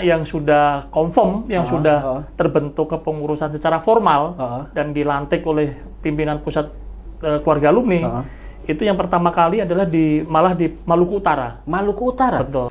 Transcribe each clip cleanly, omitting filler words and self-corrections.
yang sudah confirm, yang sudah terbentuk kepengurusan secara formal dan dilantik oleh pimpinan pusat keluarga alumni, itu yang pertama kali adalah malah di Maluku Utara. Maluku Utara? Betul.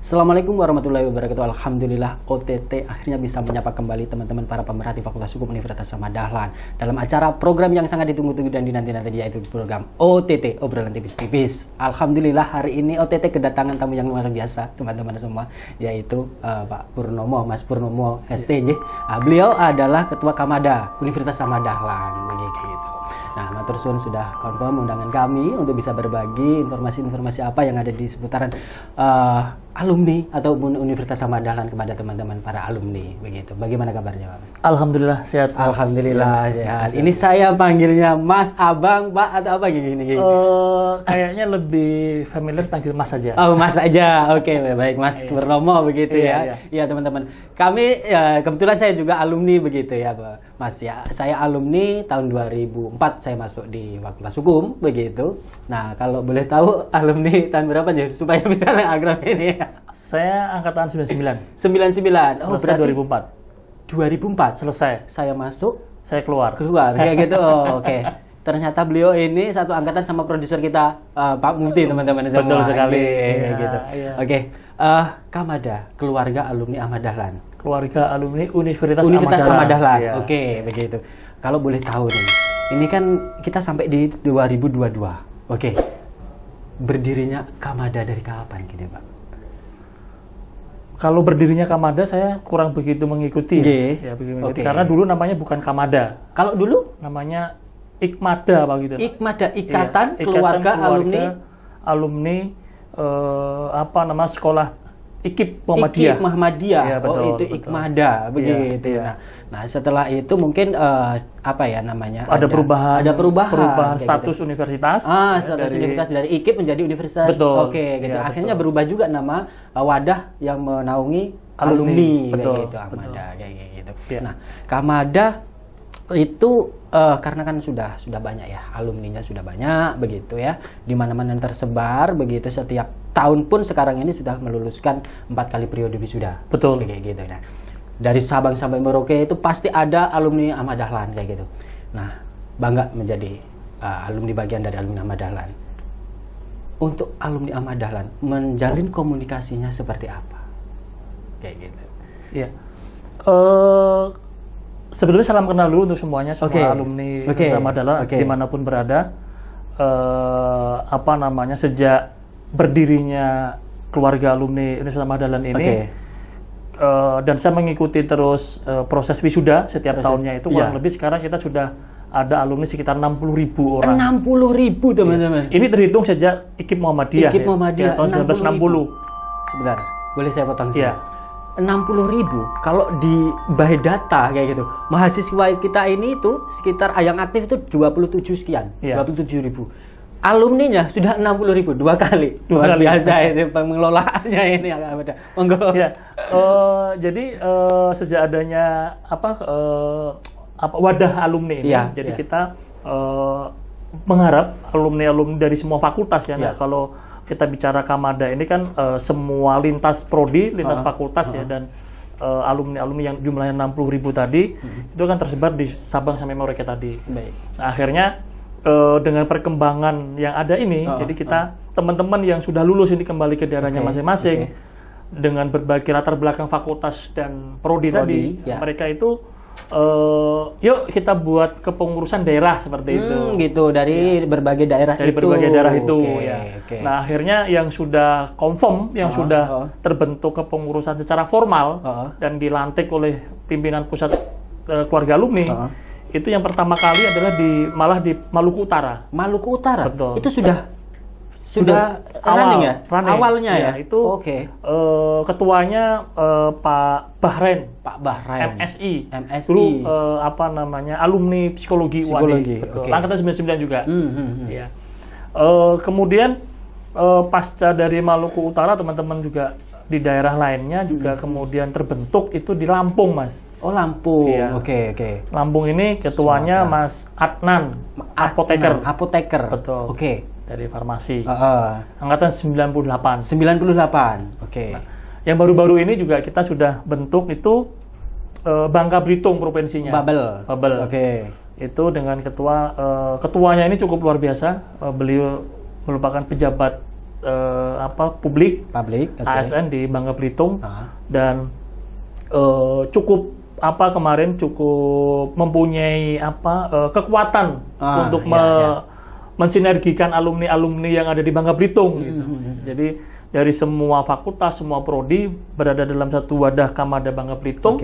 Assalamualaikum warahmatullahi wabarakatuh. Alhamdulillah OTT akhirnya bisa menyapa kembali teman-teman para pemerhati Fakultas Hukum Universitas Gadjah Mada dalam acara program yang sangat ditunggu-tunggu dan dinanti-nanti, yaitu program OTT, obrolan tipis-tipis. Alhamdulillah hari ini OTT kedatangan tamu yang luar biasa teman-teman semua, yaitu Pak Purnomo, Mas Purnomo STJ. Beliau adalah Ketua Kamada Universitas Gadjah Mada begitu. Nah, matur suwun sudah confirm undangan kami untuk bisa berbagi informasi-informasi apa yang ada di seputaran alumni ataupun Universitas Gadjah Mada kepada teman-teman para alumni begitu. Bagaimana kabarnya, Pak? Alhamdulillah sehat. Alhamdulillah sehat. Ini saya panggilnya Mas, Abang, Pak atau apa gini? Kayaknya lebih familiar panggil Mas saja. Oh, Mas aja. Oke, baik Mas Purnomo begitu ya. Iya, teman-teman. Kami kebetulan saya juga alumni begitu ya, Pak. Mas ya. Saya alumni tahun 2004 saya masuk di Fakultas Hukum begitu. Nah, kalau boleh tahu alumni tahun berapa ya supaya bisa akrab ini? Saya angkatan 99. 99. Oh, selesai berarti 2004. 2004 Selesai. Saya masuk, saya keluar kayak gitu. Oh, oke. Ternyata beliau ini satu angkatan sama produser kita Pak Mufti, teman-teman semua. Betul sekali. Ya, gitu. Ya. Oke. Kamada, keluarga alumni Ahmad Dahlan. Keluarga alumni Universitas Ahmad Dahlan. Ya. Oke, begitu. Kalau boleh tahu nih, ini kan kita sampai di 2022. Oke. Berdirinya Kamada dari kapan gitu, Pak? Kalau berdirinya Kamada saya kurang begitu mengikuti. Ya, mengikuti. Karena dulu namanya bukan Kamada. Kalau dulu namanya Ikmada Pak gitu. Ikmada, Ikatan Keluarga Alumni sekolah IKIP Muhammadiyah. IKIP Muhammadiyah. Ya, betul, itu betul. Ikmada begitu. Ya. Nah, setelah itu mungkin ada perubahan status gitu. universitas. Status universitas dari IKIP menjadi universitas. Betul. Oke, gitu. Ya, akhirnya betul. berubah juga nama wadah yang menaungi alumni betul, gitu, Kamada kayak gitu. Ya. Nah, Kamada itu karena kan sudah banyak ya, alumninya sudah banyak begitu ya, di mana-mana tersebar begitu, setiap tahun pun sekarang ini sudah meluluskan 4 kali periode wisuda. Betul. Kayak gitu. Nah, dari Sabang sampai Merauke itu pasti ada alumni Ahmad Dahlan kayak gitu. Nah, bangga menjadi alumni bagian dari alumni Ahmad Dahlan. Untuk alumni Ahmad Dahlan menjalin komunikasinya seperti apa? Kayak gitu. Iya. Sebetulnya salam kenal dulu untuk semuanya, semua alumni Universitas Ahmad Dahlan dimanapun berada. Sejak berdirinya keluarga alumni Universitas Ahmad Dahlan ini, dan saya mengikuti terus proses wisuda setiap tahunnya itu kurang lebih sekarang kita sudah ada alumni sekitar 60.000 orang. 60.000 teman-teman. Ini terhitung sejak IKIP Muhammadiyah. IKIP Muhammadiyah tahun 1960. Sebentar, boleh saya potong sih? Iya. 60.000 kalau di by data kayak gitu, mahasiswa kita ini itu sekitar yang aktif itu 27 sekian, 27.000. Alumninya sudah 60.000, 2 kali. Luar biasa ini pengelolaannya ini agak beda. Monggo. Ya. Jadi sejak adanya wadah alumni ini, jadi kita mengharap alumni-alumni dari semua fakultas ya. Nah, kalau kita bicara Kamada ini kan semua lintas prodi, lintas fakultas ya, dan alumni-alumni yang jumlahnya 60.000 tadi itu kan tersebar di Sabang sampai Merauke tadi. Baik. Nah, akhirnya dengan perkembangan yang ada ini, jadi kita teman-teman yang sudah lulus ini kembali ke daerahnya masing-masing dengan berbagai latar belakang fakultas dan prodi tadi, mereka itu yuk kita buat kepengurusan daerah seperti itu. Gitu, dari berbagai daerah dari itu. berbagai daerah itu ya. Nah, akhirnya yang sudah confirm, yang sudah terbentuk kepengurusan secara formal dan dilantik oleh pimpinan pusat keluarga alumni, itu yang pertama kali adalah malah di Maluku Utara. Maluku Utara. Betul. Itu sudah running ya? Awalnya ya? Itu ketuanya Pak Bahrain. Pak Bahrain. MSI. Dulu alumni psikologi UAD. Betul. Angkatan 99 juga. Ya. Kemudian pasca dari Maluku Utara, teman-teman juga di daerah lainnya juga kemudian terbentuk itu di Lampung, Mas. Oh, Lampung. Iya. Oke. Lampung ini ketuanya Mas Adnan, apoteker. Apoteker. Betul. Oke. Dari farmasi. Uh-uh. Angkatan 98. 98. Oke. Nah, yang baru-baru ini juga kita sudah bentuk itu Bangka Belitung provinsinya. Babel. Oke. Itu dengan ketuanya ini cukup luar biasa. Beliau merupakan pejabat publik okay. ASN di Bangka Belitung dan cukup kemarin cukup mempunyai kekuatan untuk mensinergikan alumni-alumni yang ada di Bangka Belitung. Gitu. Jadi dari semua fakultas, semua prodi berada dalam satu wadah Kamada Bangka Belitung,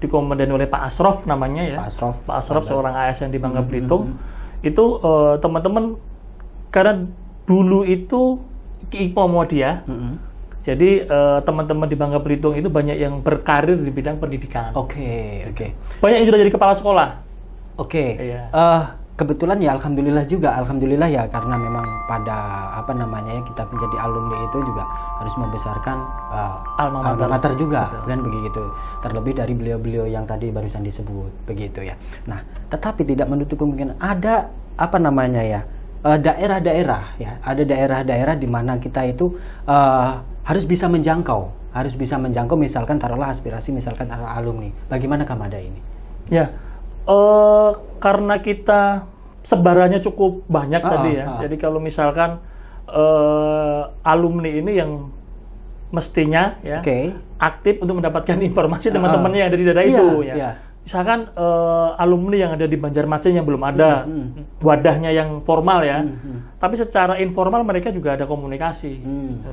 dikomandani oleh Pak Asrof namanya ya. Pak Asrof seorang ASN di Bangka Belitung. Itu teman-teman karena dulu itu IPO Muhammadiyah. Jadi teman-teman di Bangka Belitung itu banyak yang berkarir di bidang pendidikan. Oke. Banyak yang sudah jadi kepala sekolah. Oke. Iya. Kebetulan ya alhamdulillah ya karena memang pada kita menjadi alumni itu juga harus membesarkan alma mater juga. Betul. Kan begitu. Terlebih dari beliau-beliau yang tadi barusan disebut begitu ya. Nah, tetapi tidak menutup kemungkinan ada daerah-daerah ya, ada daerah-daerah di mana kita itu harus bisa menjangkau misalkan taruhlah aspirasi misalkan alumni. Bagaimana Kamada ini? Ya, karena kita sebarannya cukup banyak tadi ya. Jadi kalau misalkan alumni ini yang mestinya ya aktif untuk mendapatkan informasi teman-temannya yang ada di daerah itu ya. Misalkan alumni yang ada di Banjarmasin yang belum ada wadahnya yang formal ya, tapi secara informal mereka juga ada komunikasi.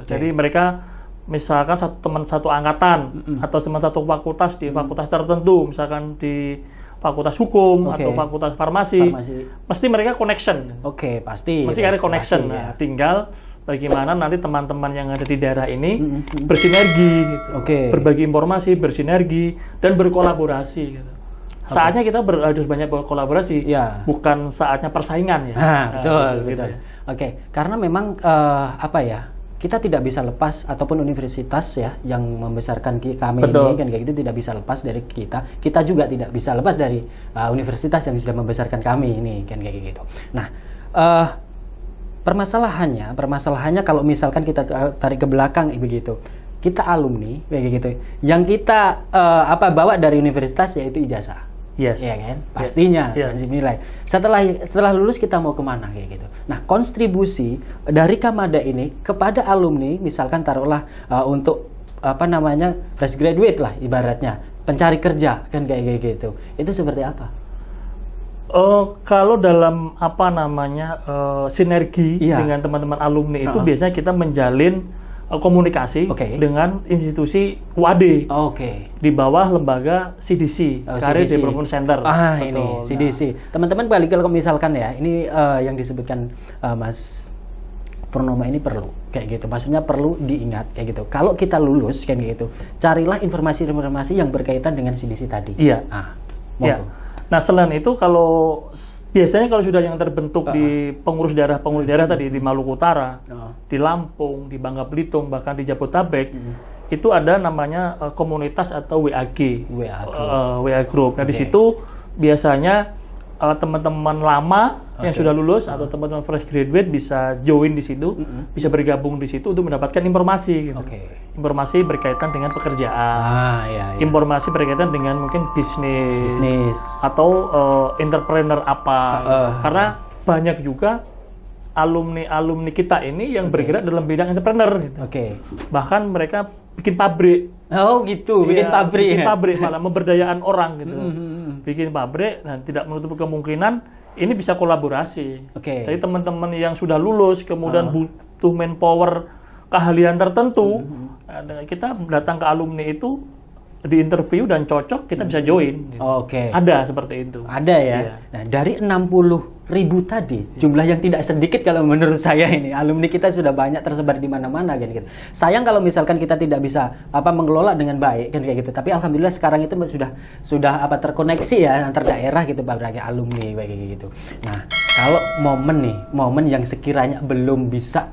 Jadi mereka misalkan satu angkatan atau satu fakultas di fakultas tertentu, misalkan di fakultas hukum atau fakultas farmasi, pasti mereka connection. Pasti ada connection. Nah, tinggal bagaimana nanti teman-teman yang ada di daerah ini bersinergi, gitu. Berbagi informasi, bersinergi dan berkolaborasi. Gitu. Saatnya kita harus banyak berkolaborasi, bukan saatnya persaingan ya. Betul. Ya. Karena memang kita tidak bisa lepas ataupun universitas ya yang membesarkan kami ini kan kayak gitu tidak bisa lepas dari kita. Kita juga tidak bisa lepas dari universitas yang sudah membesarkan kami ini kan kayak gitu. Nah, permasalahannya kalau misalkan kita tarik ke belakang begitu. Kita alumni kayak gitu. Yang kita bawa dari universitas yaitu ijazah. Yes. Ya kan? Pastinya nilai. Setelah lulus kita mau kemana kayak gitu. Nah, kontribusi dari Kamada ini kepada alumni misalkan taruhlah untuk fresh graduate lah ibaratnya, pencari kerja kan kayak gitu. Itu seperti apa? Kalau dalam sinergi dengan teman-teman alumni itu biasanya kita menjalin komunikasi dengan institusi UAD di bawah lembaga CDC, Career Development Center. Ini CDC. Teman-teman balik kalau misalkan ya, ini yang disebutkan Mas Purnoma ini perlu kayak gitu. Maksudnya perlu diingat kayak gitu. Kalau kita lulus kayak gitu, carilah informasi-informasi yang berkaitan dengan CDC tadi. Iya. Nah, selain itu biasanya kalau sudah yang terbentuk di pengurus daerah tadi di Maluku Utara, di Lampung, di Bangka Belitung, bahkan di Jabodetabek, itu ada namanya komunitas atau WAG, WA Group. Nah, di situ biasanya teman-teman lama yang sudah lulus atau teman-teman fresh graduate bisa join di situ, bisa bergabung di situ untuk mendapatkan informasi. Gitu. Informasi berkaitan dengan pekerjaan, informasi berkaitan dengan mungkin bisnis atau entrepreneur apa. Karena banyak juga alumni kita ini yang bergerak dalam bidang entrepreneur. Gitu. Bahkan mereka bikin pabrik. Bikin pabrik malah memberdayaan orang gitu. Bikin pabrik dan tidak menutup kemungkinan ini bisa kolaborasi. Jadi teman-teman yang sudah lulus kemudian butuh manpower keahlian tertentu, kita datang ke alumni itu di interview dan cocok kita bisa join. Ada seperti itu. Ada ya. Nah, dari 60.000 tadi, jumlah yang tidak sedikit kalau menurut saya ini. Alumni kita sudah banyak tersebar di mana-mana kan gitu. Sayang kalau misalkan kita tidak bisa mengelola dengan baik kan kayak gitu. Tapi alhamdulillah sekarang itu sudah terkoneksi ya antar daerah gitu berbagai alumni kayak gitu. Nah, kalau momen yang sekiranya belum bisa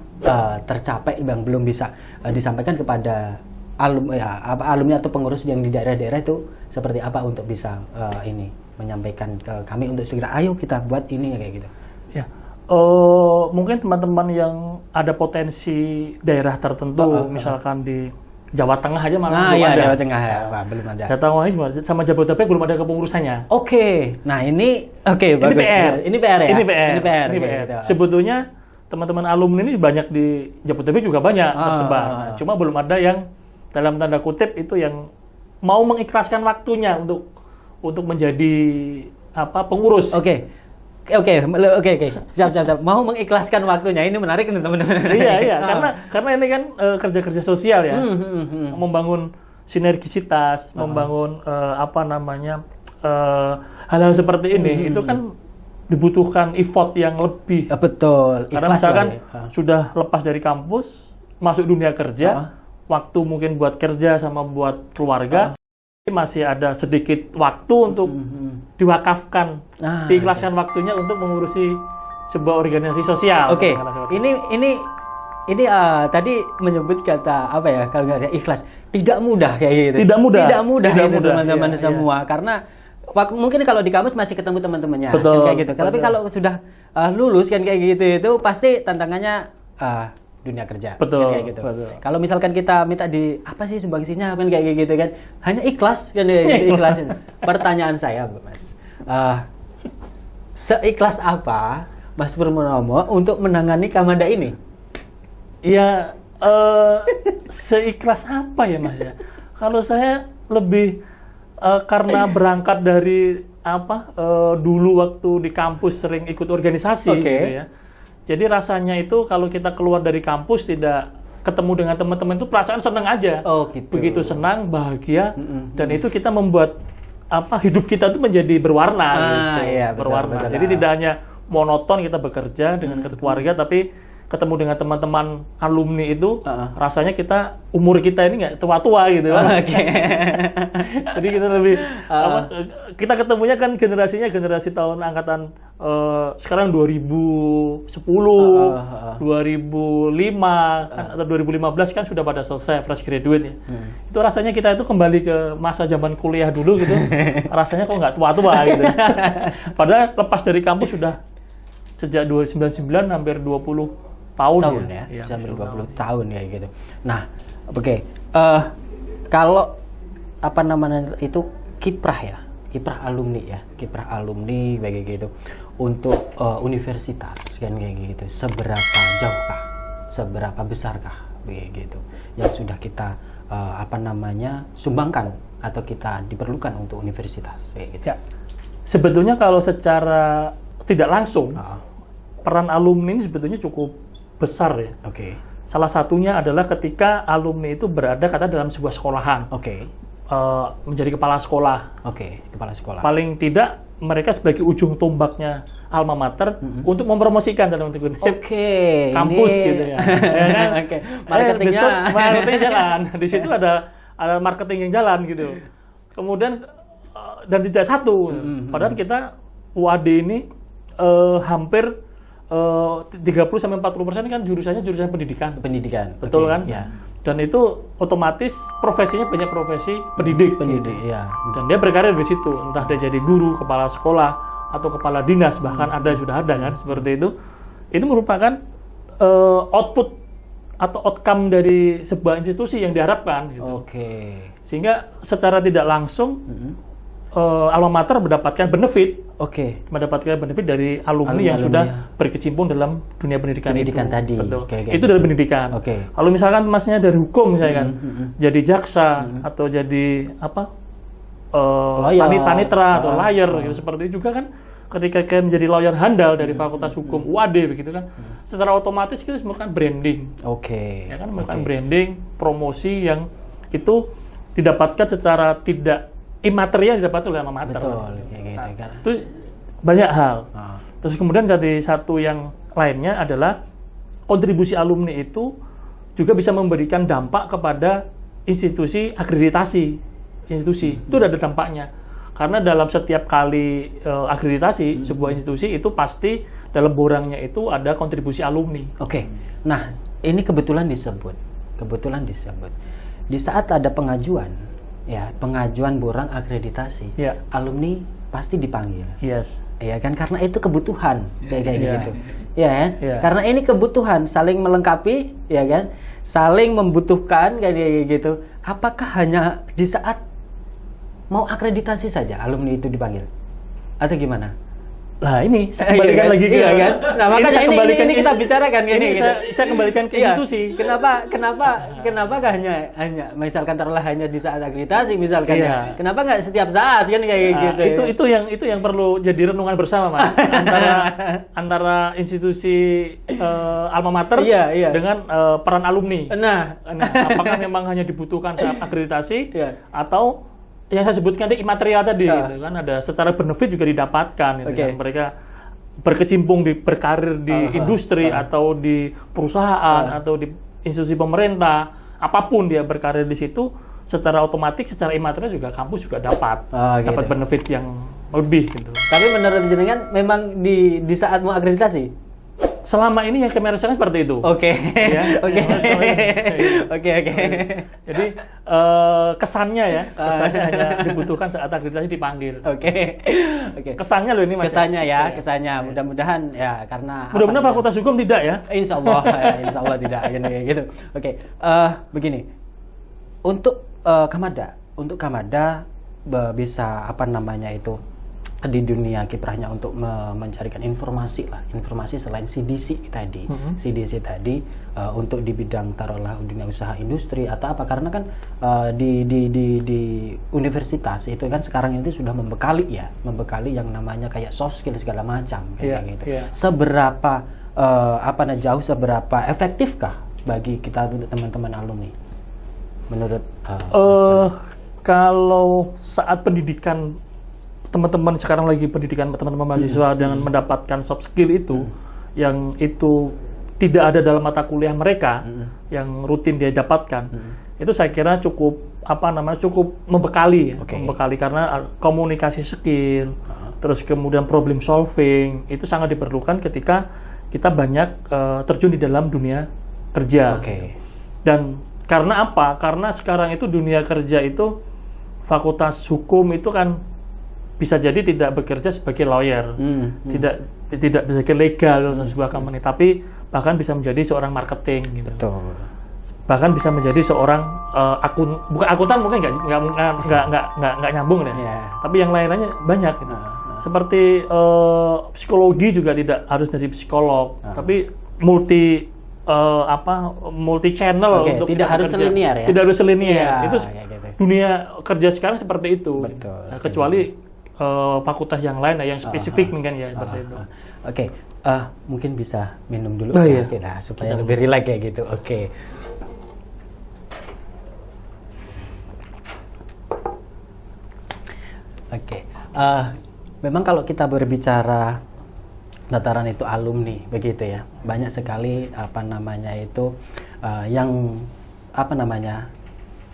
tercapai, yang belum bisa disampaikan kepada alumni atau pengurus yang di daerah-daerah itu seperti apa untuk bisa ini menyampaikan ke kami untuk segera ayo kita buat ini kayak gitu. Ya. Mungkin teman-teman yang ada potensi daerah tertentu, misalkan di Jawa Tengah aja malah belum ada. Jawa Tengah ya, belum ada. Jawa Tengah sama Jabodetabek belum ada kepengurusannya. Oke. Nah, ini bagus. Ini PR ya. Ini PR. Gitu. Sebetulnya teman-teman alumni ini banyak di Jabodetabek juga banyak tersebar. Cuma belum ada yang dalam tanda kutip itu yang mau mengikhlaskan waktunya untuk menjadi pengurus. Oke. Siap. Mau mengikhlaskan waktunya. Ini menarik nih teman-teman. Iya. Karena ini kan kerja-kerja sosial ya. Membangun sinergisitas, membangun hal-hal seperti ini itu kan dibutuhkan effort yang lebih. Betul. Karena misalkan sudah lepas dari kampus, masuk dunia kerja, waktu mungkin buat kerja sama buat keluarga, masih ada sedikit waktu untuk diwakafkan, diikhlaskan waktunya untuk mengurusi sebuah organisasi sosial. Oke. Ini tadi menyebut kata apa ya, kalau nggak ada ikhlas, tidak mudah kayak gitu. Tidak mudah teman-teman semua. Karena mungkin kalau di kampus masih ketemu teman-temannya kan kayak gitu. Tapi kalau sudah lulus kan kayak gitu itu pasti tantangannya dunia kerja. Betul. Kan kayak gitu. Kalau misalkan kita minta apa sih sumbangsinya kan kayak gitu kan, hanya ikhlas kan ikhlas. Pertanyaan saya, Mas. Seikhlas apa Mas Purnomo untuk menangani Kamada ini? Ya, seikhlas apa ya, Mas ya? Kalau saya lebih karena berangkat dari dulu waktu di kampus sering ikut organisasi gitu ya. Jadi rasanya itu kalau kita keluar dari kampus tidak ketemu dengan teman-teman itu perasaan senang aja. Gitu. Begitu senang, bahagia, dan itu kita membuat hidup kita itu menjadi berwarna gitu. Iya, berwarna. betul. Jadi tidak hanya monoton kita bekerja dengan keluarga, tapi ketemu dengan teman-teman alumni itu rasanya umur kita ini nggak tua-tua gitu. Jadi kita lebih kita ketemunya kan generasi tahun angkatan sekarang 2010, 2005 kan, atau 2015 kan sudah pada selesai fresh graduate ya. Itu rasanya kita itu kembali ke masa zaman kuliah dulu gitu. Rasanya kok nggak tua-tua gitu. Padahal lepas dari kampus sudah sejak 1999 hampir 20 tahun ya, sampai 20 tahun ya gitu. Nah, kalau itu kiprah alumni kayak gitu untuk universitas kan kayak gitu. Seberapa jauhkah, seberapa besarkah kayak gitu yang sudah kita sumbangkan atau kita diperlukan untuk universitas kayak gitu. Ya. Sebetulnya kalau secara tidak langsung peran alumni ini sebetulnya cukup besar ya. Salah satunya adalah ketika alumni itu berada dalam sebuah sekolahan. Menjadi kepala sekolah. Kepala sekolah. Paling tidak mereka sebagai ujung tombaknya alma mater untuk mempromosikan dalam kampus gitu ya. Marketing jalan. Di situ ada marketing yang jalan gitu. Kemudian dan tidak satu. Padahal kita UAD ini hampir 30-40% kan jurusannya jurusan pendidikan. Betul kan? Ya. Dan itu otomatis profesinya banyak profesi pendidik gitu. Ya. Dan dia berkarir di situ, entah dia jadi guru, kepala sekolah, atau kepala dinas, bahkan sudah ada kan seperti itu. Itu merupakan output atau outcome dari sebuah institusi yang diharapkan gitu. Sehingga secara tidak langsung alma mater mendapatkan benefit. Mendapatkan benefit dari alumni yang sudah berkecimpung dalam dunia pendidikan itu. Tadi. Betul. Itu dari pendidikan. Kalau misalkan masnya dari hukum misalnya kan, jadi jaksa atau jadi panitra atau lawyer gitu, seperti itu juga kan. Ketika kalian menjadi lawyer handal dari Fakultas Hukum UAD begitu kan, secara otomatis kita melakukan branding. Ya kan, melakukan branding, promosi yang itu didapatkan secara tidak imaterial didapat oleh alma mater. Itu banyak hal. Terus kemudian dari satu yang lainnya adalah kontribusi alumni itu juga bisa memberikan dampak kepada institusi akreditasi. Itu ada dampaknya. Karena dalam setiap kali akreditasi sebuah institusi itu pasti dalam borangnya itu ada kontribusi alumni. Nah, ini kebetulan disebut. di saat ada pengajuan borang akreditasi, alumni pasti dipanggil. Yes. Ya kan, karena itu kebutuhan kayak gitu. Ya kan? Karena ini kebutuhan saling melengkapi, ya kan? Saling membutuhkan kayak gitu. Apakah hanya di saat mau akreditasi saja alumni itu dipanggil? Atau gimana? Lah ini saya kembalikan lagi ke kan? Nah, makanya ini kita bicarakan ini gitu. Saya kembalikan ke institusi. Kenapa gak hanya misalkan taruhlah hanya di saat akreditasi misalkan ya. Kenapa nggak setiap saat kan kayak gitu? Itu yang perlu jadi renungan bersama, Mas. antara institusi alma mater dengan peran alumni. Nah, apakah memang hanya dibutuhkan saat akreditasi atau yang saya sebutkan tadi imaterial tadi gitu kan, ada secara benefit juga didapatkan gitu kan. Mereka berkecimpung berkarir di industri atau di perusahaan atau di institusi pemerintah, apapun dia berkarir di situ, secara otomatis secara imaterial juga kampus juga dapat benefit yang lebih gitu. Tapi menurut jenengan memang di saat mau akreditasi selama ini yang kami rasakan seperti itu. Oke. Jadi kesannya hanya dibutuhkan saat akreditasi dipanggil. Oke. Kesannya loh ini, Mas. Kesannya. Mudah-mudahan ya, karena mudah-mudahan Fakultas Hukum tidak ya. Insya Allah tidak gitu. Oke. Begini. Untuk Kamada bisa di dunia kiprahnya untuk mencarikan informasi selain CDC tadi, untuk di bidang taruhlah dunia usaha industri atau apa, karena kan di universitas itu kan sekarang ini sudah membekali yang namanya kayak soft skill segala macam gitu. Seberapa seberapa efektifkah bagi kita untuk teman-teman alumni menurut kalau saat pendidikan teman-teman sekarang lagi pendidikan teman-teman mahasiswa dengan mendapatkan soft skill itu yang itu tidak ada dalam mata kuliah mereka yang rutin dia dapatkan, itu saya kira cukup membekali karena komunikasi skill, terus kemudian problem solving itu sangat diperlukan ketika kita banyak terjun di dalam dunia kerja. Dan karena apa? Karena sekarang itu dunia kerja itu Fakultas Hukum itu kan bisa jadi tidak bekerja sebagai lawyer, tidak sebagai legal dalam sebuah company, tapi bahkan bisa menjadi seorang marketing gitu. Betul. Bahkan bisa menjadi seorang bukan akuntan, mungkin nggak nyambung ya. Tapi yang lain-lainnya banyak gitu. Seperti psikologi juga tidak harus jadi psikolog, tapi multi channel untuk tidak harus selinier ya. Tidak harus selinier. Itu dunia kerja sekarang seperti itu. Betul. Kecuali fakultas yang lain yang spesifik mungkin ya seperti itu. Mungkin bisa minum dulu supaya kita lebih rileks kayak gitu. Memang kalau kita berbicara dataran itu alumni begitu ya, banyak sekali yang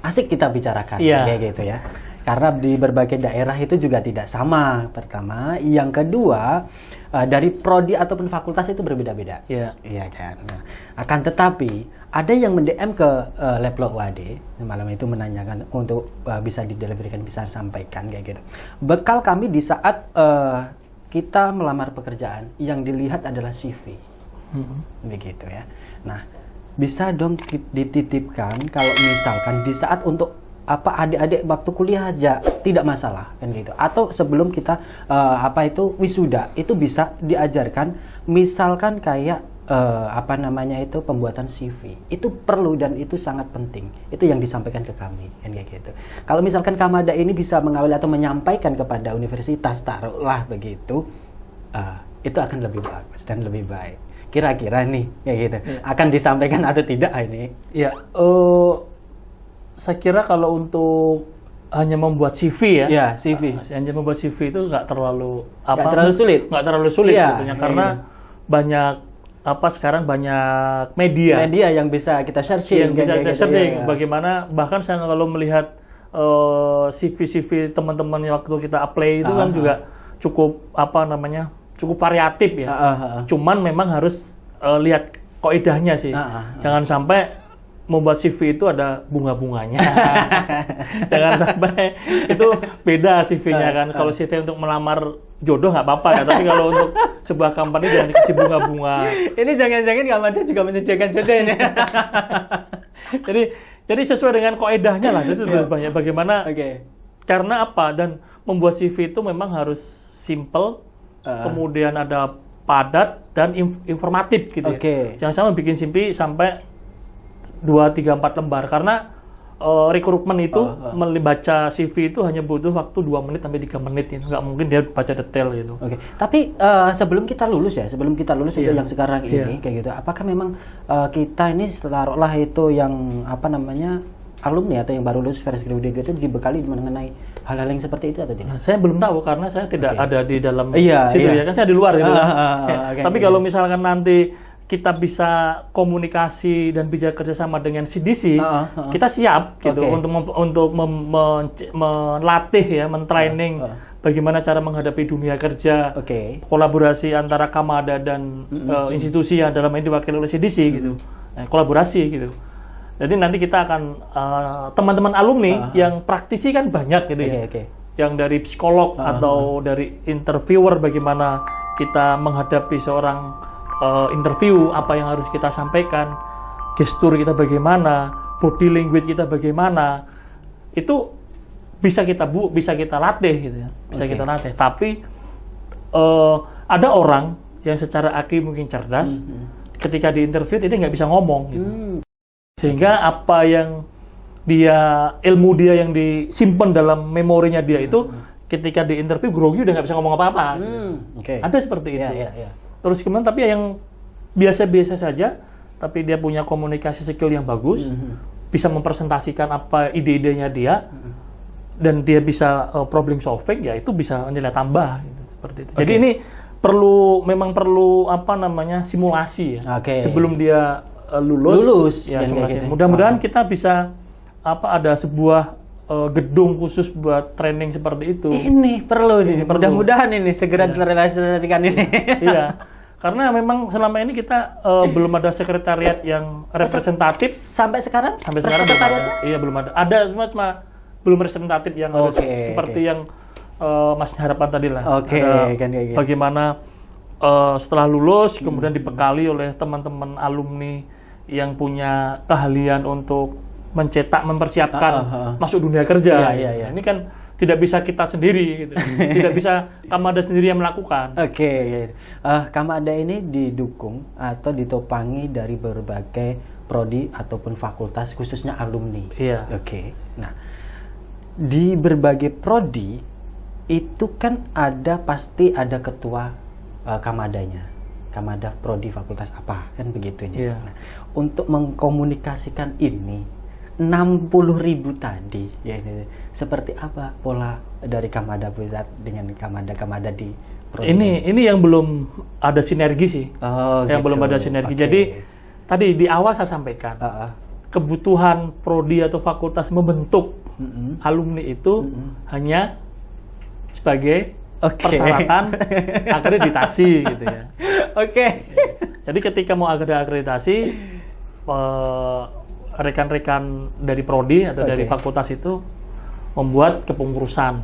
asik kita bicarakan kayak gitu ya. Karena di berbagai daerah itu juga tidak sama, pertama. Yang kedua, dari prodi ataupun fakultas itu berbeda-beda. Iya kan. Nah, akan tetapi, ada yang mendm ke Leplok UAD, malam itu menanyakan untuk bisa dideliverkan, bisa sampaikan kayak gitu. Bekal kami di saat kita melamar pekerjaan, yang dilihat adalah CV. Begitu ya. Nah, bisa dong dititipkan kalau misalkan di saat untuk adik-adik waktu kuliah aja tidak masalah kan gitu, atau sebelum kita wisuda itu bisa diajarkan misalkan kayak pembuatan CV itu perlu dan itu sangat penting, itu yang disampaikan ke kami kan kayak gitu. Kalau misalkan Kamada ini bisa mengawali atau menyampaikan kepada universitas taruhlah begitu, itu akan lebih bagus dan lebih baik. Kira-kira nih kayak gitu akan disampaikan atau tidak ini? Saya kira kalau untuk hanya membuat CV CV. Hanya membuat CV itu nggak terlalu sulit. Nggak terlalu sulit sebetulnya, karena banyak sekarang banyak media yang bisa kita searching, bagaimana bahkan saya kalau melihat CV teman-teman waktu kita apply itu kan juga cukup cukup variatif ya. Cuman memang harus lihat kaidahnya sih. Jangan sampai membuat CV itu ada bunga-bunganya. Jangan sampai itu beda CV-nya kan. Kalau CV untuk melamar jodoh nggak apa-apa ya, tapi kalau untuk sebuah company jangan dikasih bunga-bunga. Ini jangan-jangan Kamada juga menyediakan jodoh ini. jadi sesuai dengan kaedahnya lah. Itu banyak bagaimana. Karena apa? Dan membuat CV itu memang harus simple, kemudian ada padat dan informatif gitu ya. Jangan sampai bikin CV sampai 2, 3, 4 lembar, karena rekrutmen itu membaca CV itu hanya butuh waktu 2 menit sampai 3 menit, ya. Nggak mungkin dia baca detail gitu. Tapi sebelum kita lulus untuk yang sekarang ini kayak gitu, apakah memang kita ini taruhlah itu yang alumni atau yang baru lulus fresh graduate itu dibekali mengenai hal-hal yang seperti itu atau tidak? Saya belum tahu karena saya tidak ada di dalam situ ya, kan saya di luar gitu. Tapi kalau misalkan nanti kita bisa komunikasi dan bisa kerjasama dengan CDC, kita siap gitu untuk melatih ya, mentraining bagaimana cara menghadapi dunia kerja, kolaborasi antara Kamada dan institusi yang dalam ini diwakili oleh CDC gitu, kolaborasi gitu. Jadi nanti kita akan teman-teman alumni yang praktisi kan banyak gitu ya, yang dari psikolog atau dari interviewer, bagaimana kita menghadapi seorang interview, apa yang harus kita sampaikan, gestur kita bagaimana, body language kita bagaimana, itu bisa kita latih gitu ya, bisa kita latih. Tapi ada orang yang secara IQ mungkin cerdas, ketika di interview dia nggak bisa ngomong gitu. Sehingga apa yang ilmu dia yang disimpan dalam memorinya dia itu, ketika di interview grogi udah nggak bisa ngomong apa-apa. Ada seperti itu. Terus kemudian tapi yang biasa-biasa saja, tapi dia punya komunikasi skill yang bagus, bisa mempresentasikan apa ide-idenya dia, dan dia bisa problem solving, ya itu bisa nilai tambah gitu, seperti itu. Jadi ini memang perlu simulasi ya, sebelum dia lulus ya, simulasi. Mudah-mudahan kita bisa ada sebuah gedung khusus buat training seperti itu. Ini perlu. Mudah-mudahan ini segera direalisasikan ini. Iya. Karena memang selama ini kita belum ada sekretariat yang representatif. Sampai sekarang belum ada. Iya, belum ada. Ada cuma belum representatif yang harus seperti yang Mas harapan tadi lah. Bagaimana setelah lulus kemudian dibekali oleh teman-teman alumni yang punya keahlian untuk mencetak, mempersiapkan masuk dunia kerja. Ini kan tidak bisa kita sendiri, gitu. Tidak bisa Kamada sendiri yang melakukan. Kamada ini didukung atau ditopangi dari berbagai prodi ataupun fakultas, khususnya alumni. Nah, di berbagai prodi itu kan pasti ada ketua Kamadanya. Kamada prodi fakultas apa, kan begitu ya. Nah, untuk mengkomunikasikan ini 60.000 tadi ya, ini seperti apa pola dari Kamada Pusat dengan Kamada di prodi? Ini yang belum ada sinergi sih. Yang belum ada sinergi. Jadi tadi di awal saya sampaikan kebutuhan prodi atau fakultas membentuk alumni itu hanya sebagai persyaratan akreditasi gitu ya. Jadi ketika mau akreditasi, rekan-rekan dari prodi atau dari fakultas itu membuat kepengurusan.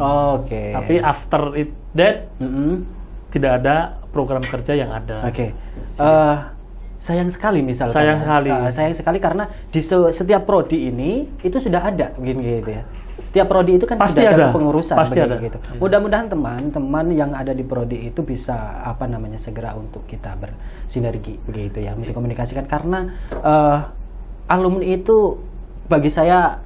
Tapi after that tidak ada program kerja yang ada. Sayang sekali misalkan. Sayang sekali karena di setiap prodi ini itu sudah ada begini gitu ya. Setiap prodi itu kan sudah ada kepengurusan. Pasti ada. Gitu. Mudah-mudahan teman-teman yang ada di prodi itu bisa segera untuk kita bersinergi begitu ya, untuk komunikasikan, karena alumni itu bagi saya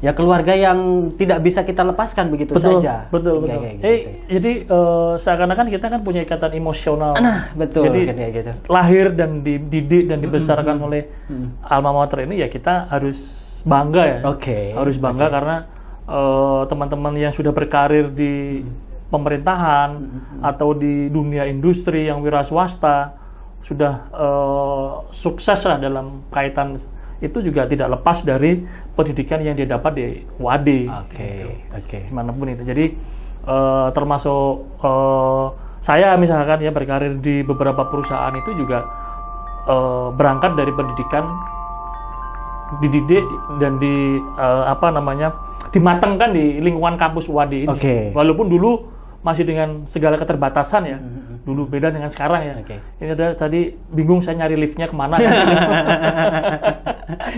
ya keluarga yang tidak bisa kita lepaskan begitu saja. Betul. Jadi seakan-akan kita kan punya ikatan emosional. Jadi lahir dan dididik dan dibesarkan oleh alma mater ini, ya kita harus bangga ya. Harus bangga karena teman-teman yang sudah berkarir di pemerintahan atau di dunia industri yang wira swasta sudah sukses lah dalam kaitan itu, juga tidak lepas dari pendidikan yang dia dapat di UAD. Dimanapun itu. Jadi termasuk saya misalkan ya berkarir di beberapa perusahaan itu juga berangkat dari pendidikan dididik dan dimatangkan di lingkungan kampus UAD ini. Walaupun dulu masih dengan segala keterbatasan ya. Dulu beda dengan sekarang ya. Ini ada tadi bingung saya nyari liftnya kemana ya.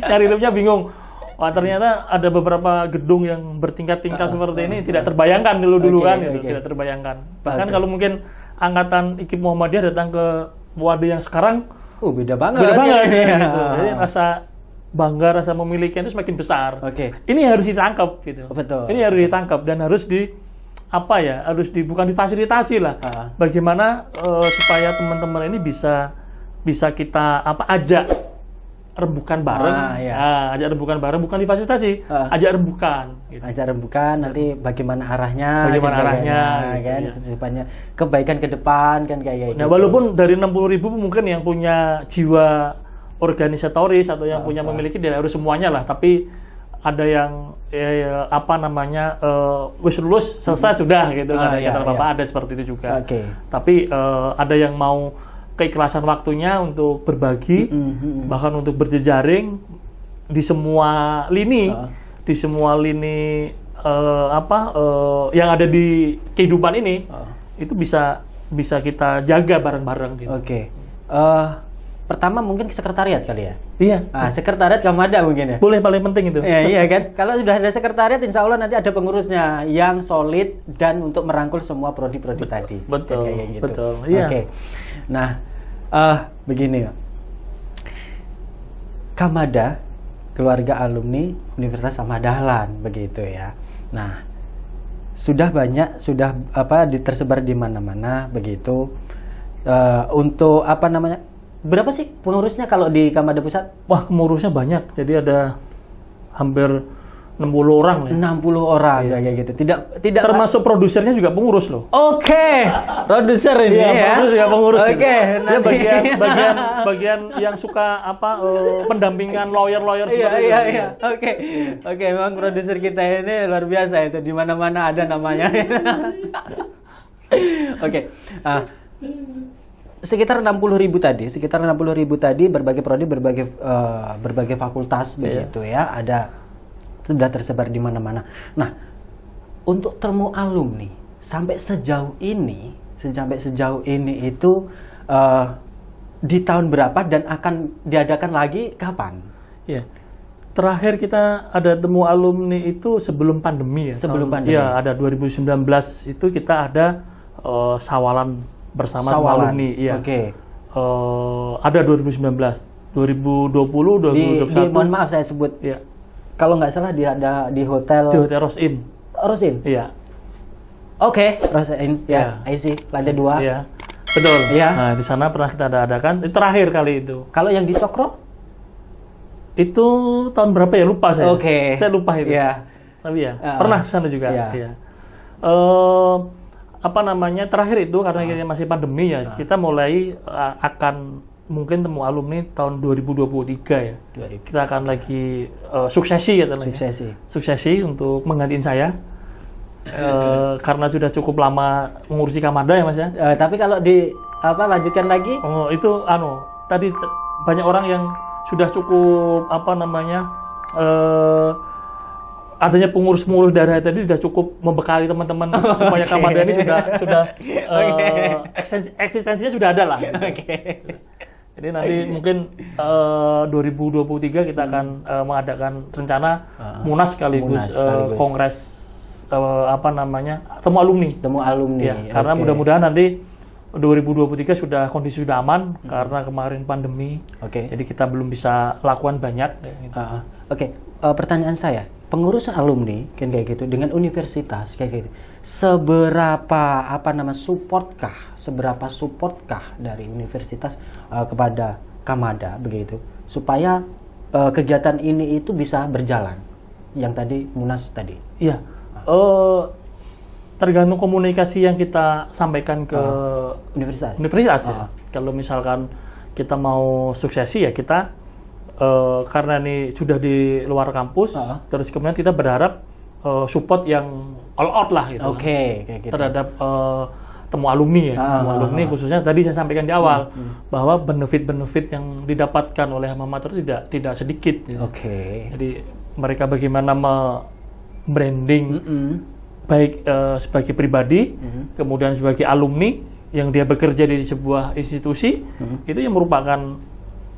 Nyari liftnya bingung. Wah, ternyata ada beberapa gedung yang bertingkat-tingkat seperti ini tidak terbayangkan dulu kan gitu. Tidak terbayangkan. Bahkan kalau mungkin angkatan IKIP Muhammadiyah datang ke UAD yang sekarang beda banget. Beda banget ya. Gitu. Jadi rasa bangga, rasa memiliki itu semakin besar. Ini harus ditangkap gitu. Betul. Ini harus ditangkap dan harus bukan difasilitasi lah. Bagaimana supaya teman-teman ini bisa kita ajak rembukan bareng. Ajak rembukan bareng, bukan difasilitasi, ajak rembukan. Gitu. Ajak rembukan, nanti bagaimana arahnya, kan, tujuannya kebaikan ke depan kan kayak gitu. Nah, walaupun dari 60.000 mungkin yang punya jiwa organisatoris atau yang punya memiliki, tidak harus semuanya lah, tapi ada yang wis lulus selesai sudah gitu kan, ada seperti itu juga. Tapi ada yang mau keikhlasan waktunya untuk berbagi, bahkan untuk berjejaring di semua lini, yang ada di kehidupan ini, itu bisa kita jaga bareng-bareng gitu. Pertama mungkin sekretariat kali ya? Iya. Sekretariat Kamada mungkin ya? Boleh, paling penting itu. Iya kan? Kalau sudah ada sekretariat, insya Allah nanti ada pengurusnya yang solid dan untuk merangkul semua prodi-prodi tadi. Betul, kayak gitu. Betul. Iya. Nah, begini ya. Kamada, keluarga alumni Universitas Ahmad Dahlan, begitu ya. Nah, sudah tersebar di mana-mana begitu. Untuk berapa sih pengurusnya kalau di Kamada Pusat? Wah, pengurusnya banyak. Jadi ada hampir 60 orang ya. 60 orang kayak gitu. Tidak termasuk produsernya juga pengurus loh. Produser ini ya. Produser juga pengurus. Dia bagian yang suka pendampingan lawyer seperti itu. Iya. Oke, memang produser kita ini luar biasa itu, di mana-mana ada namanya. Sekitar 60.000 tadi berbagai prodi, berbagai fakultas begitu ya, sudah tersebar di mana-mana. Nah, untuk temu alumni sampai sejauh ini itu di tahun berapa dan akan diadakan lagi kapan? Ya. Terakhir kita ada temu alumni itu sebelum pandemi ya. Sebelum pandemi. Ya, ada 2019 itu kita ada sawalan bersama alumni, iya. Ada 2019, 2020, 2021. Mohon maaf saya sebut. Iya. Kalau nggak salah ada di hotel. Di Hotel Rose Inn. Rose Inn? Iya. Rose Inn. Ya, I see. Lantai 2. Iya. Betul. Iya. Nah, di sana pernah kita adakan. Itu terakhir kali itu. Kalau yang di Cokro? Itu tahun berapa ya? Lupa saya. Saya lupa itu. Iya. Tapi ya, pernah ke sana juga. Iya. Terakhir itu karena kita masih pandemi ya, kita mulai akan mungkin temu alumni tahun 2023 ya. Kita akan lagi suksesi untuk menggantiin saya. Karena sudah cukup lama mengurusi Kamada ya Mas ya. Tapi kalau lanjutkan lagi? Itu tadi banyak orang yang sudah cukup adanya pengurus daerah tadi sudah cukup membekali teman-teman supaya Kamada ini sudah eksistensinya sudah ada lah. Jadi nanti mungkin 2023 kita akan mengadakan rencana Munas sekaligus kongres temu alumni. Ya, karena mudah-mudahan nanti 2023 kondisi sudah aman karena kemarin pandemi. Jadi kita belum bisa lakukan banyak. Gitu. Pertanyaan saya, pengurus alumni kan kayak gitu dengan universitas kayak gitu, seberapa supportkah dari universitas kepada Kamada begitu supaya kegiatan ini itu bisa berjalan yang tadi Munas tadi? Iya. Tergantung komunikasi yang kita sampaikan ke universitas ya. Kalau misalkan kita mau suksesi ya kita karena ini sudah di luar kampus, terus kemudian kita berharap support yang all out lah gitu. Kayak gitu. Terhadap temu alumni ya, temu alumni khususnya tadi saya sampaikan di awal bahwa benefit-benefit yang didapatkan oleh alma mater tidak sedikit. Gitu. Jadi mereka bagaimana branding baik sebagai pribadi, kemudian sebagai alumni yang dia bekerja di sebuah institusi, itu yang merupakan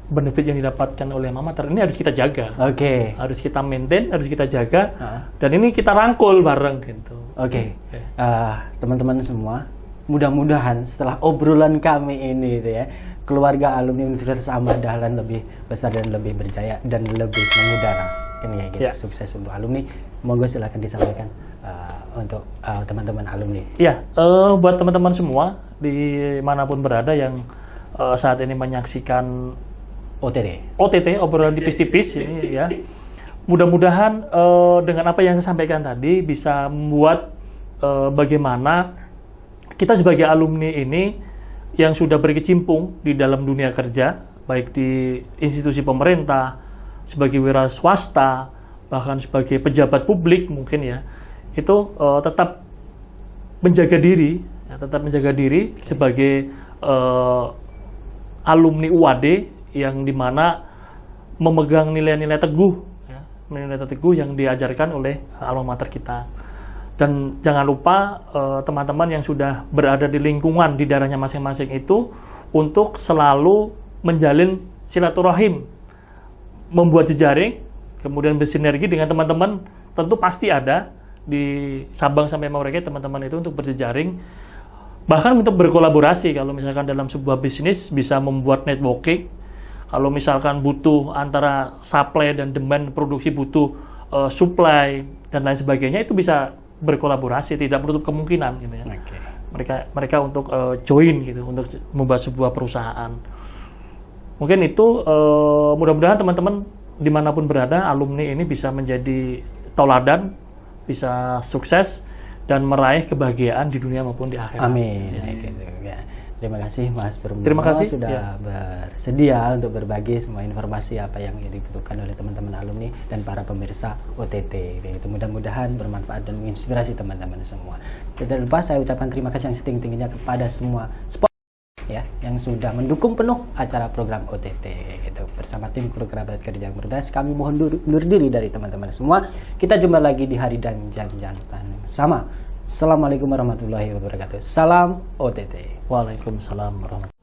benefit yang didapatkan oleh alma mater. Ini harus kita jaga, harus kita maintain, harus kita jaga, dan ini kita rangkul bareng gitu. Teman-teman semua, mudah-mudahan setelah obrolan kami ini itu ya, keluarga alumni Universitas Ahmad Dahlan lebih besar dan lebih berjaya dan lebih mengudara. Ini ya, gitu. Sukses untuk alumni. Monggo silakan disampaikan untuk teman-teman alumni. Buat teman-teman semua dimanapun berada yang saat ini menyaksikan OTT, obrolan tipis-tipis ini ya. Mudah-mudahan dengan apa yang saya sampaikan tadi bisa membuat bagaimana kita sebagai alumni ini yang sudah berkecimpung di dalam dunia kerja, baik di institusi pemerintah, sebagai wira swasta, bahkan sebagai pejabat publik mungkin ya, itu tetap menjaga diri, sebagai alumni UAD yang dimana memegang nilai-nilai teguh, nilai teguh yang diajarkan oleh alma mater kita. Dan jangan lupa teman-teman yang sudah berada di lingkungan di daerahnya masing-masing itu untuk selalu menjalin silaturahim, membuat jejaring, kemudian bersinergi dengan teman-teman. Tentu pasti ada di Sabang sampai Merauke teman-teman itu untuk berjejaring, bahkan untuk berkolaborasi. Kalau misalkan dalam sebuah bisnis bisa membuat networking. Kalau misalkan butuh antara supply dan demand produksi, butuh supply dan lain sebagainya, itu bisa berkolaborasi, tidak menutup kemungkinan gitu ya. Mereka untuk join gitu, untuk membuat sebuah perusahaan. Mungkin itu mudah-mudahan teman-teman dimanapun berada, alumni ini bisa menjadi tauladan, bisa sukses dan meraih kebahagiaan di dunia maupun di akhirat. Amin. Ya. Terima kasih Mas Purnomo. Terima kasih sudah bersedia untuk berbagi semua informasi apa yang dibutuhkan oleh teman-teman alumni dan para pemirsa OTT. Itu mudah-mudahan bermanfaat dan menginspirasi teman-teman semua. Tidak lupa saya ucapkan terima kasih yang setinggi-tingginya kepada semua sponsor ya yang sudah mendukung penuh acara program OTT. Itu bersama tim kru kerabat kerja yang berdas, kami mohon undur diri dari teman-teman semua. Kita jumpa lagi di hari dan jam yang sama. Assalamualaikum warahmatullahi wabarakatuh. Salam OTT. Waalaikumsalam warahmatullahi wabarakatuh.